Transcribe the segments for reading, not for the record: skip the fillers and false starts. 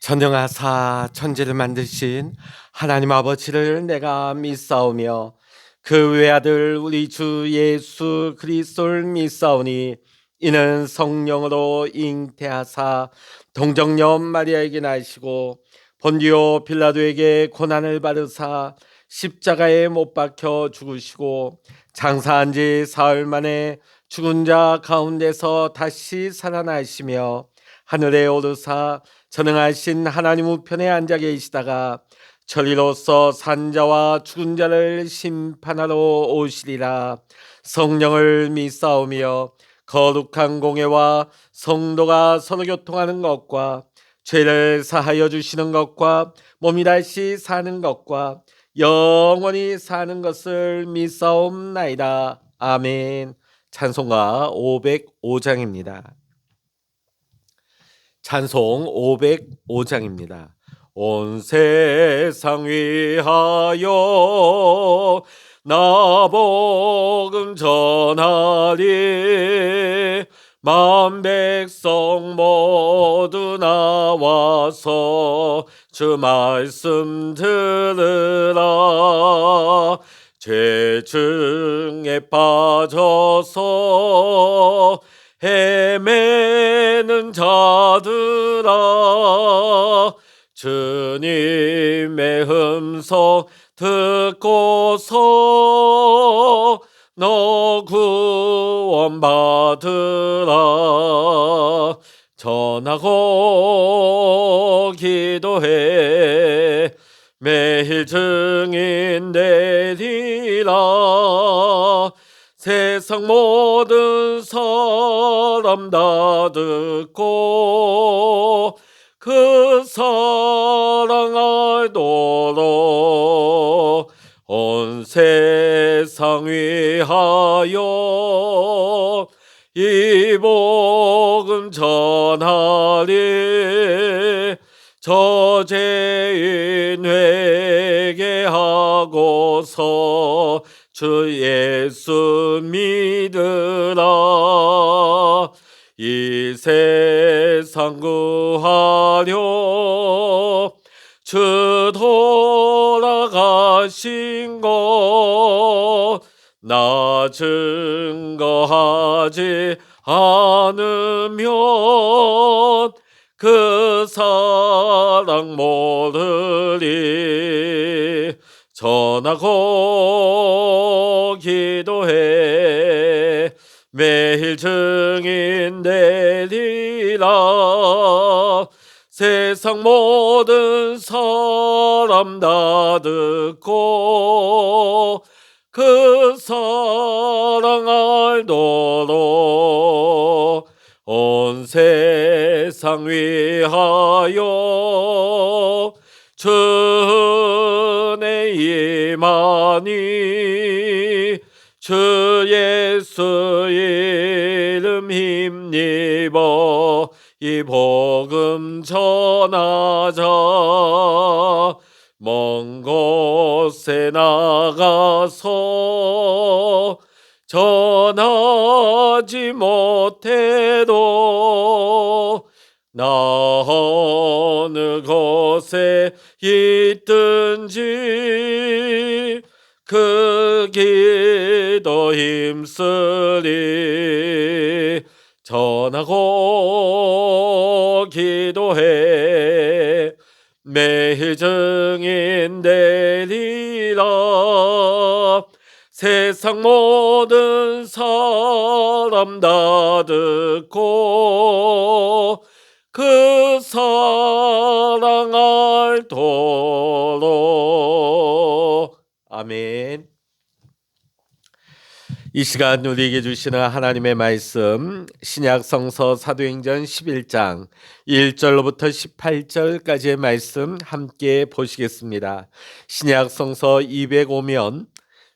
전능하사 천지를 만드신 하나님 아버지를 내가 믿사오며 그 외아들 우리 주 예수 그리스도를 믿사오니 이는 성령으로 잉태하사 동정녀 마리아에게 나시고 본디오 빌라도에게 고난을 받으사 십자가에 못 박혀 죽으시고 장사한 지 사흘 만에 죽은 자 가운데서 다시 살아나시며 하늘에 오르사 전능하신 하나님 우편에 앉아 계시다가 저리로서 산자와 죽은 자를 심판하러 오시리라. 성령을 믿사오며 거룩한 공예와 성도가 서로 교통하는 것과 죄를 사하여 주시는 것과 몸이 다시 사는 것과 영원히 사는 것을 믿사옵나이다. 아멘. 찬송가 505장입니다. 찬송 505장입니다. 온 세상 위하여 나 복음 전하리 만 백성 모두 나와서 주 말씀 들으라. 죄 중에 빠져서 헤매는 자들아 주님의 음성 듣고서 너 구원받으라. 전하고 기도해 매일 증인 되리라. 세상 모든 사람 다 듣고 그 사랑 알도록 온 세상 위하여 이 복음 전하리. 저죄인 회개하고서 주 예수 믿으라. 이 세상 구하려 주 돌아가신 것 나 증거하지 않으면 그 사랑 모르리. 전하고 기도해 매일 증인 되리라. 세상 모든 사람 다 듣고 그 사랑 알도록 온 세상 위하여 주 은혜 임하니 주 예수 이름 힘입어 이 복음 전하자. 먼 곳에 나가서 전하지 못해도 나 어느 곳에 있든지 그 기도 힘쓰리. 전하고 기도해 매일 증인 되리라. 세상 모든 사람 다 듣고 그 사랑 알도록. 아멘. 이 시간 우리에게 주시는 하나님의 말씀 신약 성서 사도행전 11장 1절로부터 18절까지의 말씀 함께 보시겠습니다. 신약 성서 205면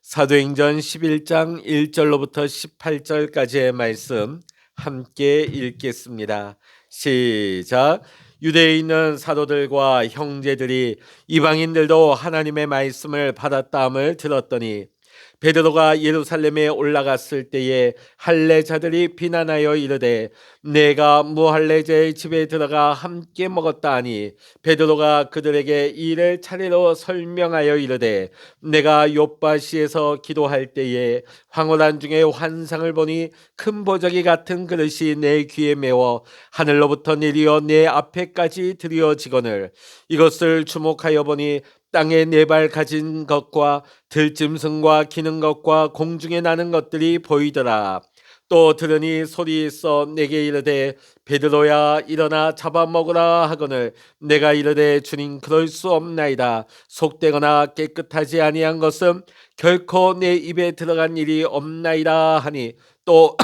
사도행전 11장 1절로부터 18절까지의 말씀 함께 읽겠습니다. 시작. 유대에 있는 사도들과 형제들이 이방인들도 하나님의 말씀을 받았다함을 들었더니 베드로가 예루살렘에 올라갔을 때에 할례자들이 비난하여 이르되 내가 무할례자의 집에 들어가 함께 먹었다 하니 베드로가 그들에게 이를 차례로 설명하여 이르되 내가 요바시에서 기도할 때에 황홀한 중에 환상을 보니 큰 보자기 같은 그릇이 내 귀에 메워 하늘로부터 내리어 내 앞에까지 드리어지거늘 이것을 주목하여 보니 땅에 네 발 가진 것과 들짐승과 기는 것과 공중에 나는 것들이 보이더라. 또 들으니 소리 있어 내게 이르되 베드로야 일어나 잡아먹으라 하거늘 내가 이르되 주님 그럴 수 없나이다. 속되거나 깨끗하지 아니한 것은 결코 내 입에 들어간 일이 없나이다 하니 또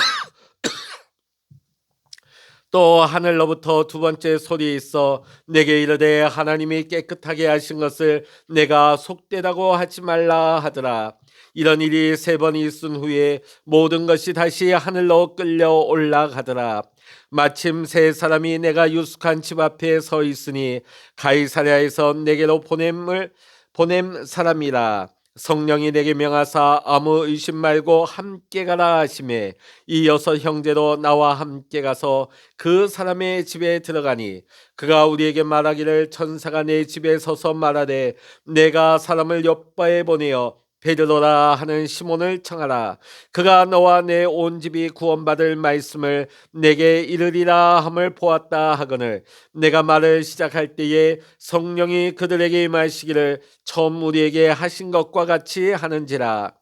또 하늘로부터 두 번째 소리 있어 내게 이르되 하나님이 깨끗하게 하신 것을 내가 속되다고 하지 말라 하더라. 이런 일이 세 번 있은 후에 모든 것이 다시 하늘로 끌려 올라가더라. 마침 세 사람이 내가 유숙한 집 앞에 서 있으니 가이사랴에서 내게로 보냄 사람이라. 성령이 내게 명하사 아무 의심 말고 함께 가라 하시매 이 여섯 형제도 나와 함께 가서 그 사람의 집에 들어가니 그가 우리에게 말하기를 천사가 내 집에 서서 말하되 내가 사람을 요바에 보내어 베드로라 하는 시몬을 청하라. 그가 너와 내 온 집이 구원받을 말씀을 내게 이르리라 함을 보았다 하거늘 내가 말을 시작할 때에 성령이 그들에게 임하시기를 처음 우리에게 하신 것과 같이 하는지라.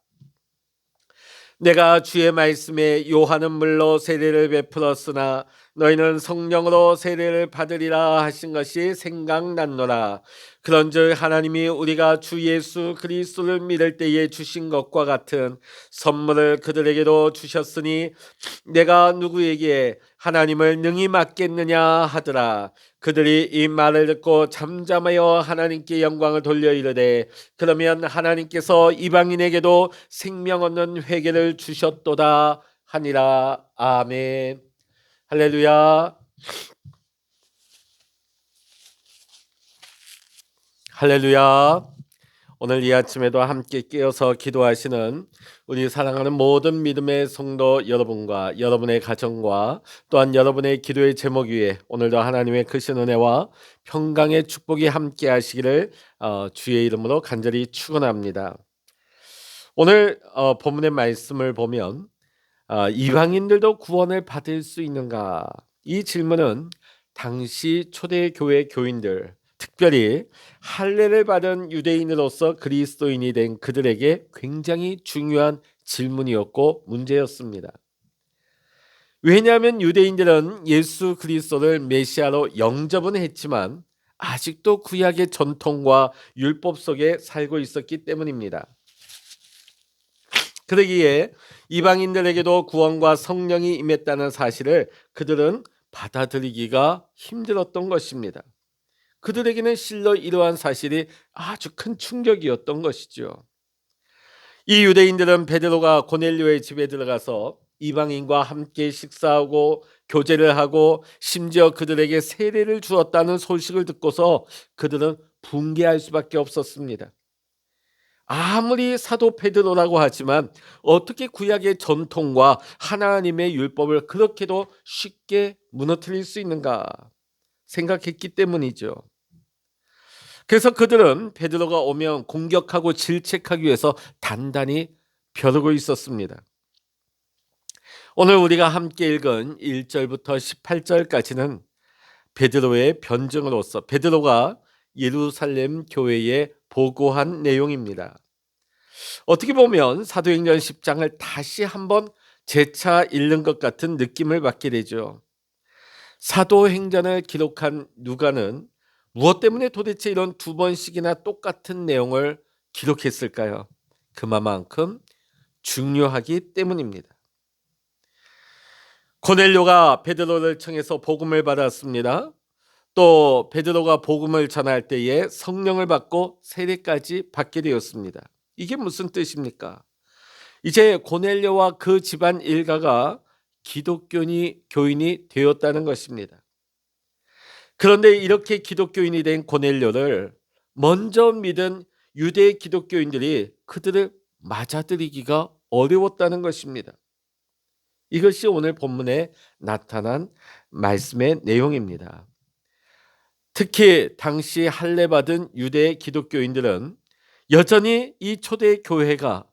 내가 주의 말씀에 요한은 물로 세례를 베풀었으나 너희는 성령으로 세례를 받으리라 하신 것이 생각났노라. 그런즉 하나님이 우리가 주 예수 그리스도를 믿을 때에 주신 것과 같은 선물을 그들에게도 주셨으니 내가 누구에게 하나님을 능히 맡겠느냐 하더라. 그들이 이 말을 듣고 잠잠하여 하나님께 영광을 돌려 이르되 그러면 하나님께서 이방인에게도 생명 얻는 회개를 주셨도다 하니라. 아멘. 할렐루야. 할렐루야. 오늘 이 아침에도 함께 깨어서 기도하시는 우리 사랑하는 모든 믿음의 성도 여러분과 여러분의 가정과 또한 여러분의 기도의 제목 위에 오늘도 하나님의 크신 은혜와 평강의 축복이 함께 하시기를 주의 이름으로 간절히 축원합니다. 오늘 본문의 말씀을 보면 이방인들도 구원을 받을 수 있는가? 이 질문은 당시 초대교회 교인들 특별히 할례를 받은 유대인으로서 그리스도인이 된 그들에게 굉장히 중요한 질문이었고 문제였습니다. 왜냐하면 유대인들은 예수 그리스도를 메시아로 영접은 했지만 아직도 구약의 전통과 율법 속에 살고 있었기 때문입니다. 그러기에 이방인들에게도 구원과 성령이 임했다는 사실을 그들은 받아들이기가 힘들었던 것입니다. 그들에게는 실로 이러한 사실이 아주 큰 충격이었던 것이죠. 이 유대인들은 베드로가 고넬료의 집에 들어가서 이방인과 함께 식사하고 교제를 하고 심지어 그들에게 세례를 주었다는 소식을 듣고서 그들은 붕괴할 수밖에 없었습니다. 아무리 사도 베드로라고 하지만 어떻게 구약의 전통과 하나님의 율법을 그렇게도 쉽게 무너뜨릴 수 있는가 생각했기 때문이죠. 그래서 그들은 베드로가 오면 공격하고 질책하기 위해서 단단히 벼르고 있었습니다. 오늘 우리가 함께 읽은 1절부터 18절까지는 베드로의 변증으로서 베드로가 예루살렘 교회에 보고한 내용입니다. 어떻게 보면 사도행전 10장을 다시 한번 재차 읽는 것 같은 느낌을 받게 되죠. 사도행전을 기록한 누가는 무엇 때문에 도대체 이런 두 번씩이나 똑같은 내용을 기록했을까요? 그만큼 중요하기 때문입니다. 고넬료가 베드로를 청해서 복음을 받았습니다. 또 베드로가 복음을 전할 때에 성령을 받고 세례까지 받게 되었습니다. 이게 무슨 뜻입니까? 이제 고넬료와 그 집안 일가가 교인이 되었다는 것입니다. 그런데 이렇게 기독교인이 된 고넬료를 먼저 믿은 유대 기독교인들이 그들을 맞아들이기가 어려웠다는 것입니다. 이것이 오늘 본문에 나타난 말씀의 내용입니다. 특히 당시 할례받은 유대 기독교인들은 여전히 이 초대 교회가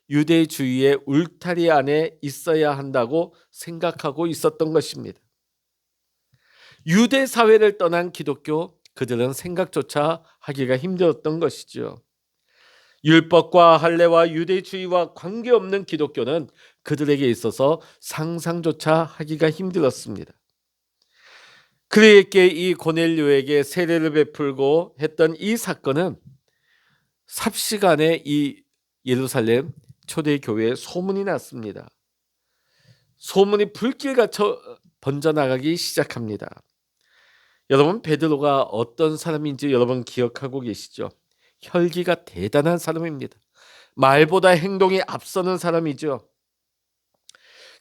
유대주의의 울타리 안에 있어야 한다고 생각하고 있었던 것입니다. 유대 사회를 떠난 기독교, 그들은 생각조차 하기가 힘들었던 것이죠. 율법과 할례와 유대주의와 관계없는 기독교는 그들에게 있어서 상상조차 하기가 힘들었습니다. 그에게 이 고넬료에게 세례를 베풀고 했던 이 사건은 삽시간에 이 예루살렘 초대교회에 소문이 났습니다. 소문이 불길같이 번져나가기 시작합니다. 여러분, 베드로가 어떤 사람인지 여러분 기억하고 계시죠? 혈기가 대단한 사람입니다. 말보다 행동이 앞서는 사람이죠.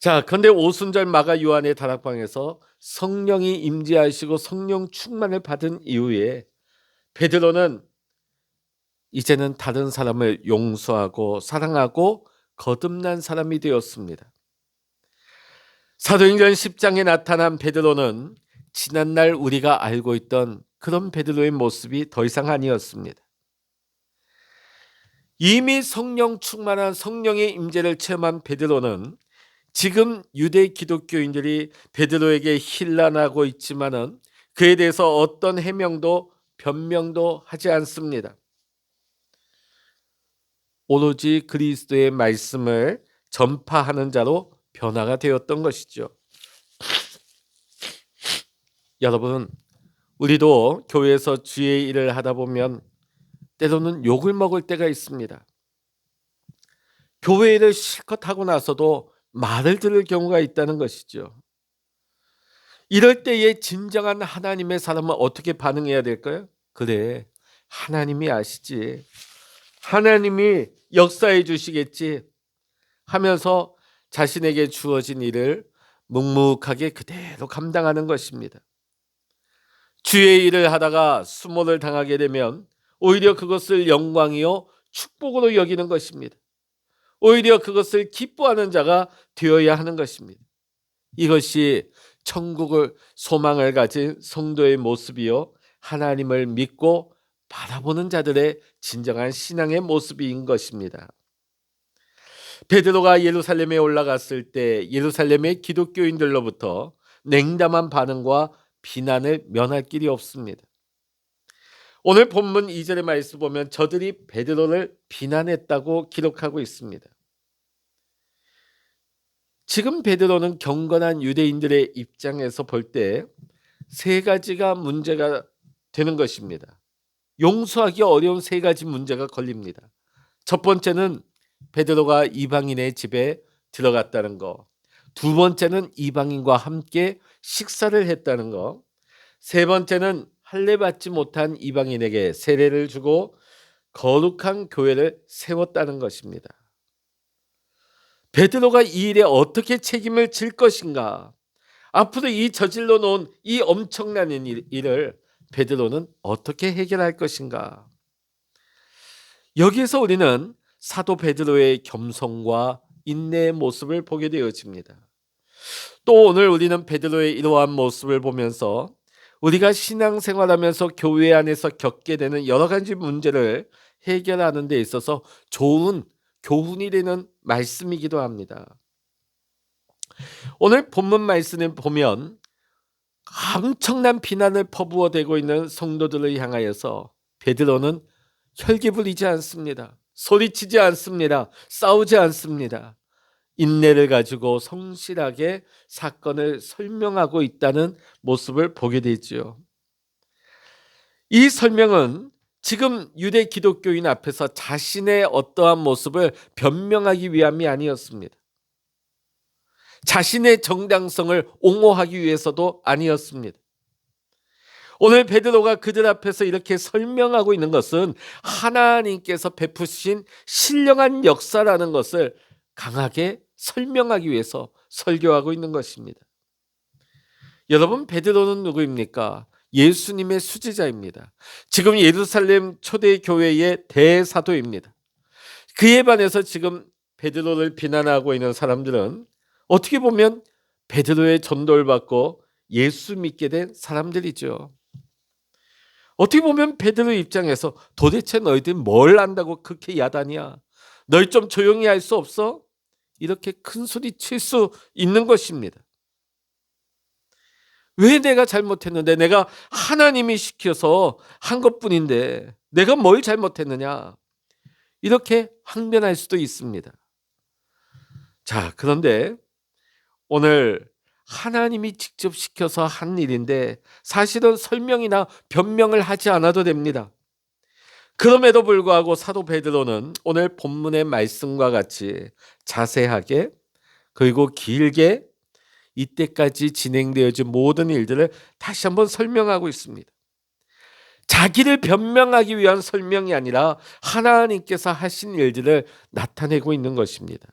자, 그런데 오순절 마가 요한의 다락방에서 성령이 임재하시고 성령 충만을 받은 이후에 베드로는 이제는 다른 사람을 용서하고 사랑하고 거듭난 사람이 되었습니다. 사도행전 10장에 나타난 베드로는 지난날 우리가 알고 있던 그런 베드로의 모습이 더 이상 아니었습니다. 이미 성령 충만한 성령의 임재를 체험한 베드로는 지금 유대 기독교인들이 베드로에게 힐난하고 있지만은 그에 대해서 어떤 해명도 변명도 하지 않습니다. 오로지 그리스도의 말씀을 전파하는 자로 변화가 되었던 것이죠. 여러분, 우리도 교회에서 주의 일을 하다 보면 때로는 욕을 먹을 때가 있습니다. 교회 일을 실컷 하고 나서도 말을 들을 경우가 있다는 것이죠. 이럴 때에 진정한 하나님의 사람은 어떻게 반응해야 될까요? 그래, 하나님이 아시지, 하나님이 역사해 주시겠지 하면서 자신에게 주어진 일을 묵묵하게 그대로 감당하는 것입니다. 주의 일을 하다가 수모를 당하게 되면 오히려 그것을 영광이요 축복으로 여기는 것입니다. 오히려 그것을 기뻐하는 자가 되어야 하는 것입니다. 이것이 천국을 소망을 가진 성도의 모습이요 하나님을 믿고 바라보는 자들의 진정한 신앙의 모습인 것입니다. 베드로가 예루살렘에 올라갔을 때 예루살렘의 기독교인들로부터 냉담한 반응과 비난을 면할 길이 없습니다. 오늘 본문 2절의 말씀 보면 저들이 베드로를 비난했다고 기록하고 있습니다. 지금 베드로는 경건한 유대인들의 입장에서 볼 때 세 가지가 문제가 되는 것입니다. 용서하기 어려운 세 가지 문제가 걸립니다. 첫 번째는 베드로가 이방인의 집에 들어갔다는 거, 두 번째는 이방인과 함께 식사를 했다는 거, 세 번째는 할례받지 못한 이방인에게 세례를 주고 거룩한 교회를 세웠다는 것입니다. 베드로가 이 일에 어떻게 책임을 질 것인가? 앞으로 이 저질러 놓은 이 엄청난 일을 베드로는 어떻게 해결할 것인가? 여기에서 우리는 사도 베드로의 겸손과 인내의 모습을 보게 되어집니다. 또 오늘 우리는 베드로의 이러한 모습을 보면서 우리가 신앙생활하면서 교회 안에서 겪게 되는 여러 가지 문제를 해결하는 데 있어서 좋은 교훈이 되는 말씀이기도 합니다. 오늘 본문 말씀을 보면 엄청난 비난을 퍼부어대고 있는 성도들을 향하여서 베드로는 혈기 부리지 않습니다. 소리치지 않습니다. 싸우지 않습니다. 인내를 가지고 성실하게 사건을 설명하고 있다는 모습을 보게 되죠. 이 설명은 지금 유대 기독교인 앞에서 자신의 어떠한 모습을 변명하기 위함이 아니었습니다. 자신의 정당성을 옹호하기 위해서도 아니었습니다. 오늘 베드로가 그들 앞에서 이렇게 설명하고 있는 것은 하나님께서 베푸신 신령한 역사라는 것을 강하게 설명하기 위해서 설교하고 있는 것입니다. 여러분, 베드로는 누구입니까? 예수님의 수제자입니다. 지금 예루살렘 초대교회의 대사도입니다. 그에 반해서 지금 베드로를 비난하고 있는 사람들은 어떻게 보면 베드로의 전도를 받고 예수 믿게 된 사람들이죠. 어떻게 보면 베드로 입장에서 도대체 너희들 뭘 안다고 그렇게 야단이야? 너희 좀 조용히 할 수 없어? 이렇게 큰 소리 칠 수 있는 것입니다. 왜 내가 잘못했는데, 내가 하나님이 시켜서 한 것뿐인데 내가 뭘 잘못했느냐? 이렇게 항변할 수도 있습니다. 자, 그런데 오늘 하나님이 직접 시켜서 한 일인데 사실은 설명이나 변명을 하지 않아도 됩니다. 그럼에도 불구하고 사도 베드로는 오늘 본문의 말씀과 같이 자세하게 그리고 길게 이때까지 진행되어진 모든 일들을 다시 한번 설명하고 있습니다. 자기를 변명하기 위한 설명이 아니라 하나님께서 하신 일들을 나타내고 있는 것입니다.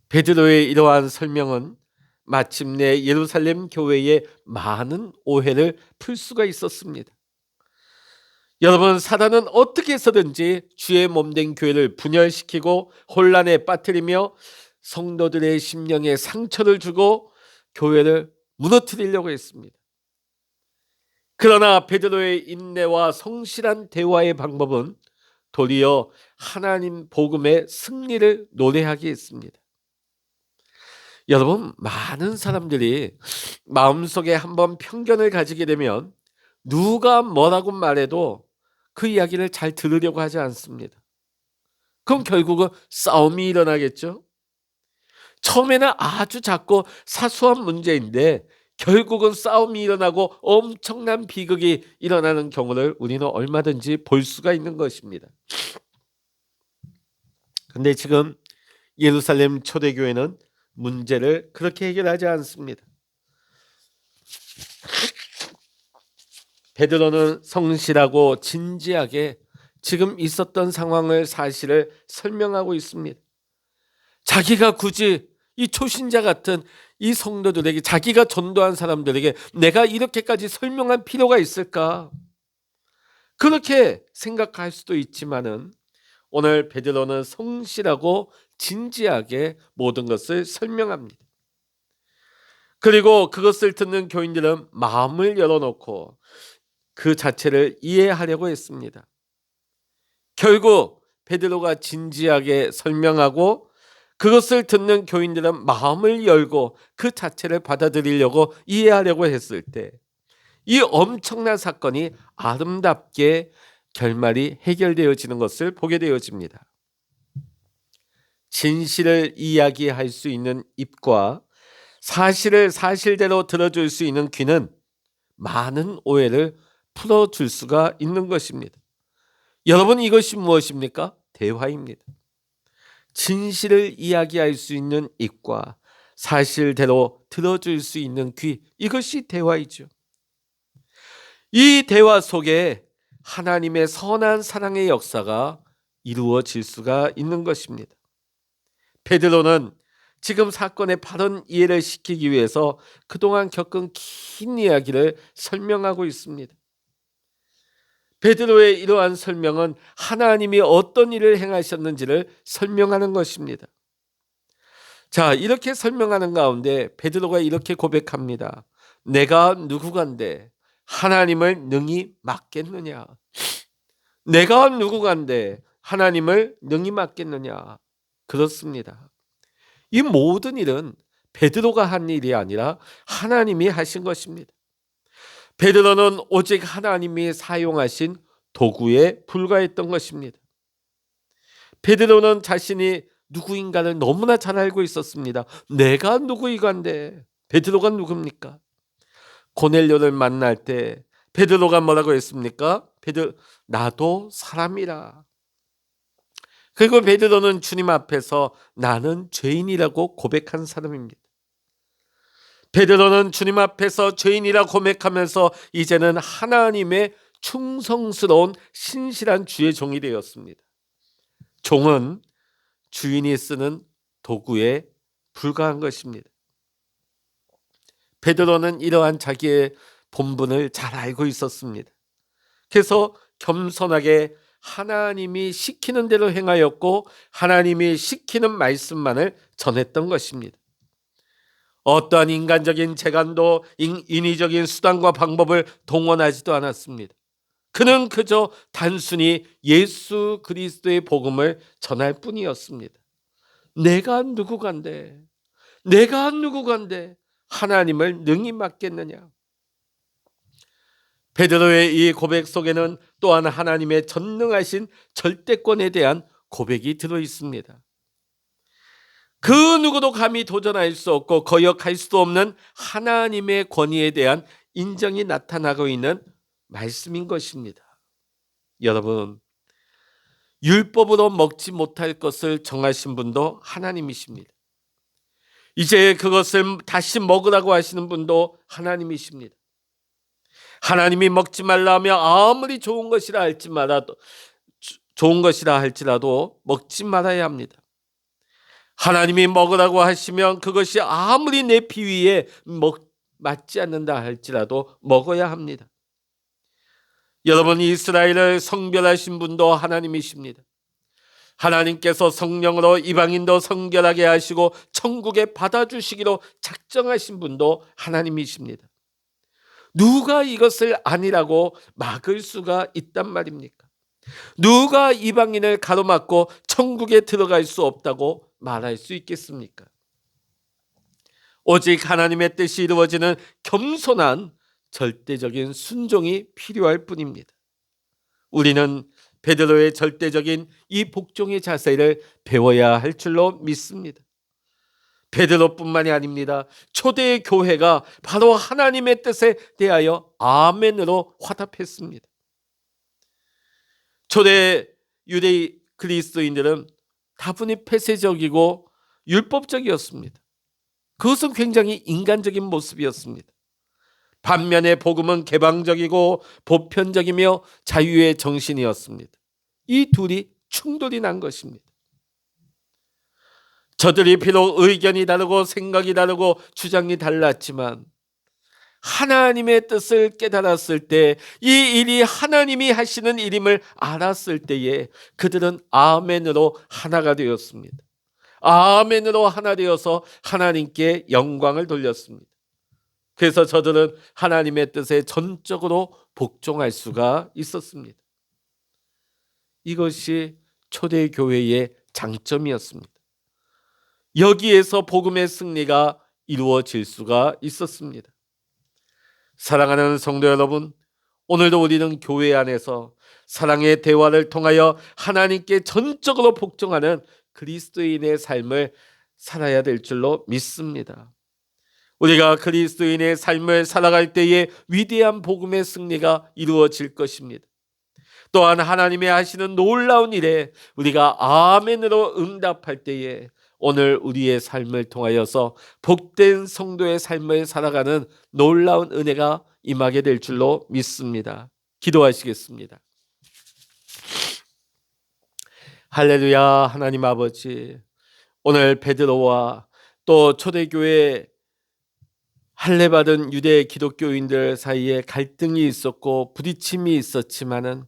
베드로의 이러한 설명은 마침내 예루살렘 교회의 많은 오해를 풀 수가 있었습니다. 여러분, 사단은 어떻게 해서든지 주의 몸된 교회를 분열시키고 혼란에 빠뜨리며 성도들의 심령에 상처를 주고 교회를 무너뜨리려고 했습니다. 그러나 베드로의 인내와 성실한 대화의 방법은 도리어 하나님 복음의 승리를 노래하게 했습니다. 여러분, 많은 사람들이 마음속에 한번 편견을 가지게 되면 누가 뭐라고 말해도 그 이야기를 잘 들으려고 하지 않습니다. 그럼 결국은 싸움이 일어나겠죠. 처음에는 아주 작고 사소한 문제인데 결국은 싸움이 일어나고 엄청난 비극이 일어나는 경우를 우리는 얼마든지 볼 수가 있는 것입니다. 근데 지금 예루살렘 초대교회는 문제를 그렇게 해결하지 않습니다. 베드로는 성실하고 진지하게 지금 있었던 상황을 사실을 설명하고 있습니다. 자기가 굳이 이 초신자 같은 이 성도들에게, 자기가 전도한 사람들에게 내가 이렇게까지 설명할 필요가 있을까? 그렇게 생각할 수도 있지만은 오늘 베드로는 성실하고 진지하게 모든 것을 설명합니다. 그리고 그것을 듣는 교인들은 마음을 열어놓고 그 자체를 이해하려고 했습니다. 결국 베드로가 진지하게 설명하고 그것을 듣는 교인들은 마음을 열고 그 자체를 받아들이려고 이해하려고 했을 때 이 엄청난 사건이 아름답게 결말이 해결되어지는 것을 보게 되어집니다. 진실을 이야기할 수 있는 입과 사실을 사실대로 들어줄 수 있는 귀는 많은 오해를 풀어줄 수가 있는 것입니다. 여러분, 이것이 무엇입니까? 대화입니다. 진실을 이야기할 수 있는 입과 사실대로 들어줄 수 있는 귀, 이것이 대화이죠. 이 대화 속에 하나님의 선한 사랑의 역사가 이루어질 수가 있는 것입니다. 베드로는 지금 사건의 바른 이해를 시키기 위해서 그동안 겪은 긴 이야기를 설명하고 있습니다. 베드로의 이러한 설명은 하나님이 어떤 일을 행하셨는지를 설명하는 것입니다. 자, 이렇게 설명하는 가운데 베드로가 이렇게 고백합니다. 내가 누구간데 하나님을 능히 맡겠느냐? 내가 누구간데 하나님을 능히 맡겠느냐? 그렇습니다. 이 모든 일은 베드로가 한 일이 아니라 하나님이 하신 것입니다. 베드로는 오직 하나님이 사용하신 도구에 불과했던 것입니다. 베드로는 자신이 누구인가를 너무나 잘 알고 있었습니다. 내가 누구이간데 베드로가 누굽니까? 고넬료를 만날 때 베드로가 뭐라고 했습니까? 나도 사람이라. 그리고 베드로는 주님 앞에서 나는 죄인이라고 고백한 사람입니다. 베드로는 주님 앞에서 죄인이라 고백하면서 이제는 하나님의 충성스러운 신실한 주의 종이 되었습니다. 종은 주인이 쓰는 도구에 불과한 것입니다. 베드로는 이러한 자기의 본분을 잘 알고 있었습니다. 그래서 겸손하게 하나님이 시키는 대로 행하였고 하나님이 시키는 말씀만을 전했던 것입니다. 어떠한 인간적인 재간도 인위적인 수단과 방법을 동원하지도 않았습니다. 그는 그저 단순히 예수 그리스도의 복음을 전할 뿐이었습니다. 내가 누구간데 하나님을 능히 맡겠느냐. 베드로의 이 고백 속에는 또한 하나님의 전능하신 절대권에 대한 고백이 들어 있습니다. 그 누구도 감히 도전할 수 없고 거역할 수도 없는 하나님의 권위에 대한 인정이 나타나고 있는 말씀인 것입니다. 여러분, 율법으로 먹지 못할 것을 정하신 분도 하나님이십니다. 이제 그것을 다시 먹으라고 하시는 분도 하나님이십니다. 하나님이 먹지 말라 하며 아무리 좋은 것이라 할지라도 먹지 말아야 합니다. 하나님이 먹으라고 하시면 그것이 아무리 내 비위에 맞지 않는다 할지라도 먹어야 합니다. 여러분, 이스라엘을 성별하신 분도 하나님이십니다. 하나님께서 성령으로 이방인도 성결하게 하시고 천국에 받아주시기로 작정하신 분도 하나님이십니다. 누가 이것을 아니라고 막을 수가 있단 말입니까? 누가 이방인을 가로막고 천국에 들어갈 수 없다고 말할 수 있겠습니까? 오직 하나님의 뜻이 이루어지는 겸손한 절대적인 순종이 필요할 뿐입니다. 우리는 베드로의 절대적인 이 복종의 자세를 배워야 할 줄로 믿습니다. 베드로뿐만이 아닙니다. 초대 교회가 바로 하나님의 뜻에 대하여 아멘으로 화답했습니다. 초대 유대 그리스도인들은 다분히 폐쇄적이고 율법적이었습니다. 그것은 굉장히 인간적인 모습이었습니다. 반면에 복음은 개방적이고 보편적이며 자유의 정신이었습니다. 이 둘이 충돌이 난 것입니다. 저들이 비록 의견이 다르고 생각이 다르고 주장이 달랐지만 하나님의 뜻을 깨달았을 때, 이 일이 하나님이 하시는 일임을 알았을 때에 그들은 아멘으로 하나가 되었습니다. 아멘으로 하나 되어서 하나님께 영광을 돌렸습니다. 그래서 저들은 하나님의 뜻에 전적으로 복종할 수가 있었습니다. 이것이 초대교회의 장점이었습니다. 여기에서 복음의 승리가 이루어질 수가 있었습니다. 사랑하는 성도 여러분, 오늘도 우리는 교회 안에서 사랑의 대화를 통하여 하나님께 전적으로 복종하는 그리스도인의 삶을 살아야 될 줄로 믿습니다. 우리가 그리스도인의 삶을 살아갈 때에 위대한 복음의 승리가 이루어질 것입니다. 또한 하나님이 하시는 놀라운 일에 우리가 아멘으로 응답할 때에 오늘 우리의 삶을 통하여서 복된 성도의 삶을 살아가는 놀라운 은혜가 임하게 될 줄로 믿습니다. 기도하시겠습니다. 할렐루야. 하나님 아버지, 오늘 베드로와 또 초대교회 할례받은 유대 기독교인들 사이에 갈등이 있었고 부딪힘이 있었지만은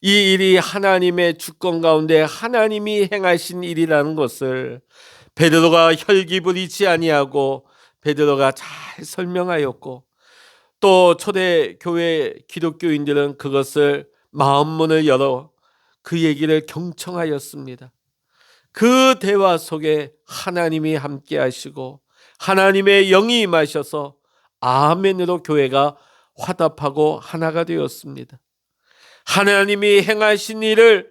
이 일이 하나님의 주권 가운데 하나님이 행하신 일이라는 것을 베드로가 혈기부리지 아니하고 베드로가 잘 설명하였고, 또 초대교회 기독교인들은 그것을 마음문을 열어 그 얘기를 경청하였습니다. 그 대화 속에 하나님이 함께 하시고 하나님의 영이 임하셔서 아멘으로 교회가 화답하고 하나가 되었습니다. 하나님이 행하신 일을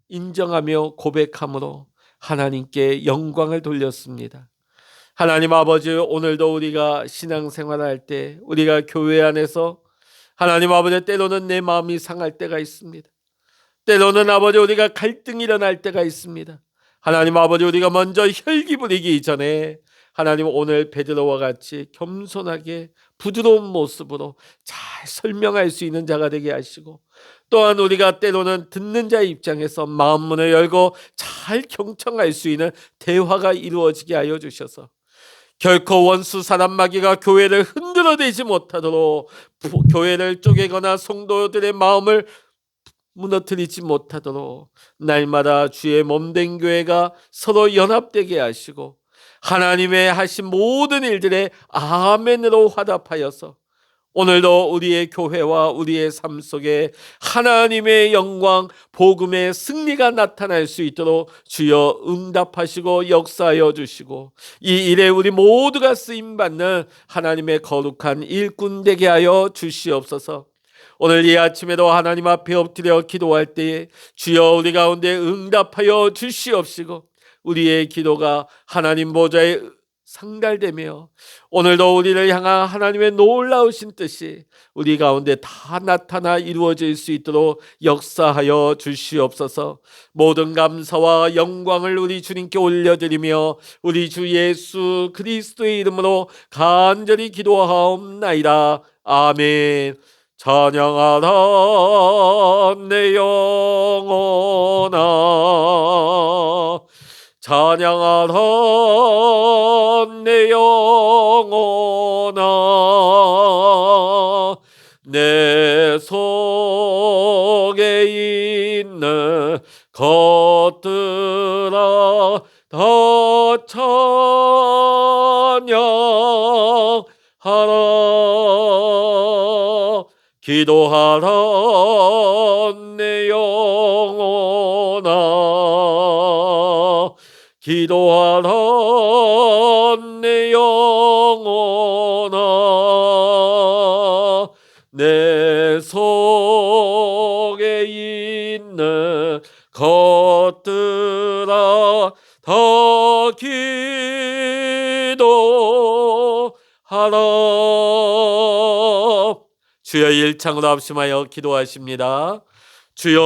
인정하며 고백함으로 하나님께 영광을 돌렸습니다. 하나님 아버지, 오늘도 우리가 신앙생활할 때, 우리가 교회 안에서 하나님 아버지, 때로는 내 마음이 상할 때가 있습니다. 때로는 아버지 우리가 갈등이 일어날 때가 있습니다. 하나님 아버지, 우리가 먼저 혈기 부리기 전에 하나님 오늘 베드로와 같이 겸손하게 부드러운 모습으로 잘 설명할 수 있는 자가 되게 하시고, 또한 우리가 때로는 듣는 자의 입장에서 마음문을 열고 잘 경청할 수 있는 대화가 이루어지게 하여 주셔서 결코 원수 사람 마귀가 교회를 흔들어대지 못하도록 교회를 쪼개거나 성도들의 마음을 무너뜨리지 못하도록 날마다 주의 몸된 교회가 서로 연합되게 하시고 하나님의 하신 모든 일들에 아멘으로 화답하여서 오늘도 우리의 교회와 우리의 삶 속에 하나님의 영광, 복음의 승리가 나타날 수 있도록 주여 응답하시고 역사하여 주시고 이 일에 우리 모두가 쓰임받는 하나님의 거룩한 일꾼 되게 하여 주시옵소서. 오늘 이 아침에도 하나님 앞에 엎드려 기도할 때에 주여 우리 가운데 응답하여 주시옵시고 우리의 기도가 하나님 보좌에 상달되며 오늘도 우리를 향한 하나님의 놀라우신 뜻이 우리 가운데 다 나타나 이루어질 수 있도록 역사하여 주시옵소서. 모든 감사와 영광을 우리 주님께 올려드리며 우리 주 예수 그리스도의 이름으로 간절히 기도하옵나이다. 아멘. 찬양하라 내 영혼아, 찬양하라 내 영혼아, 내 속에 있는 것들아 다 찬양하라. 기도하라 내 영혼아, 기도하라 내 영혼아, 내 속에 있는 것들아 다 기도하라. 주여 일창으로 합심하여 기도하십니다. 주여